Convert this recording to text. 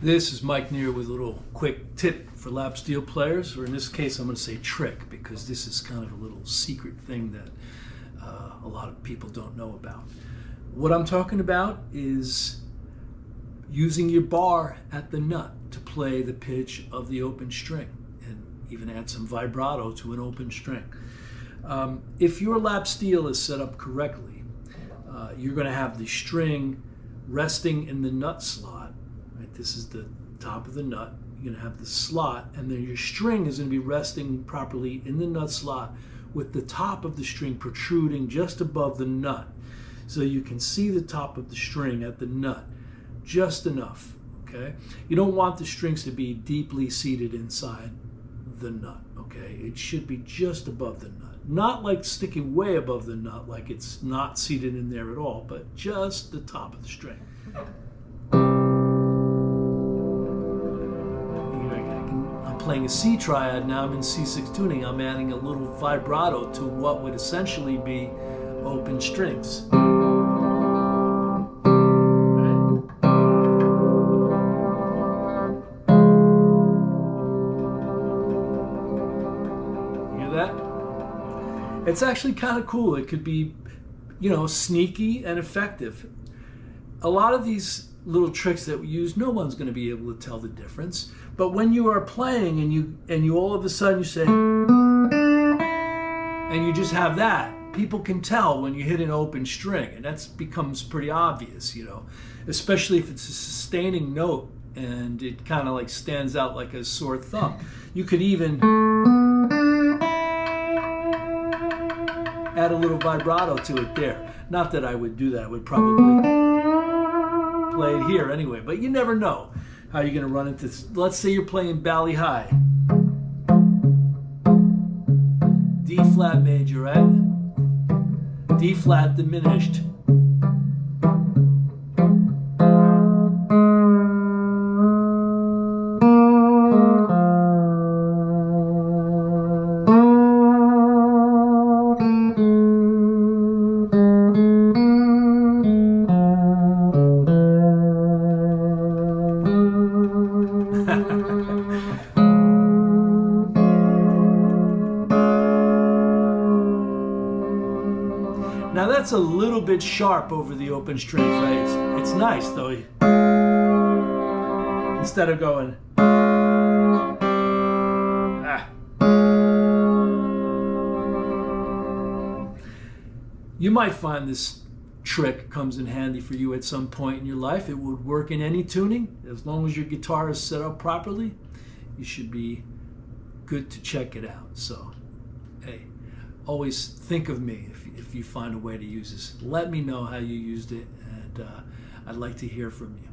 This is Mike Neer with a little quick tip for lap steel players, or in this case I'm going to say trick, because this is kind of a little secret thing that a lot of people don't know about. What I'm talking about is using your bar at the nut to play the pitch of the open string and even add some vibrato to an open string. If your lap steel is set up correctly, you're going to have the string resting in the nut slot. Right? This is the top of the nut. You're going to have the slot, and then your string is going to be resting properly in the nut slot with the top of the string protruding just above the nut. So you can see the top of the string at the nut, just enough, okay? You don't want the strings to be deeply seated inside the nut, okay? It should be just above the nut. Not like sticking way above the nut, like it's not seated in there at all, but just the top of the string. I'm playing a C triad now, I'm in C6 tuning. I'm adding a little vibrato to what would essentially be open strings. It's actually kind of cool. It could be, you know, sneaky and effective. A lot of these little tricks that we use, no one's going to be able to tell the difference. But when you are playing and you all of a sudden you say, and you just have that, people can tell when you hit an open string, and that becomes pretty obvious, you know, especially if it's a sustaining note and it kind of like stands out like a sore thumb. You could even add a little vibrato to it there. Not that I would do that. I would probably play it here anyway, but you never know how you're going to run into this. Let's say you're playing Bally High. D flat major, right? D flat diminished. Now that's a little bit sharp over the open strings, right? It's nice though. Instead of going You might find this trick comes in handy for you at some point in your life. It would work in any tuning. As long as your guitar is set up properly, you should be good to check it out. So, hey, always think of me if you find a way to use this. Let me know how you used it, and I'd like to hear from you.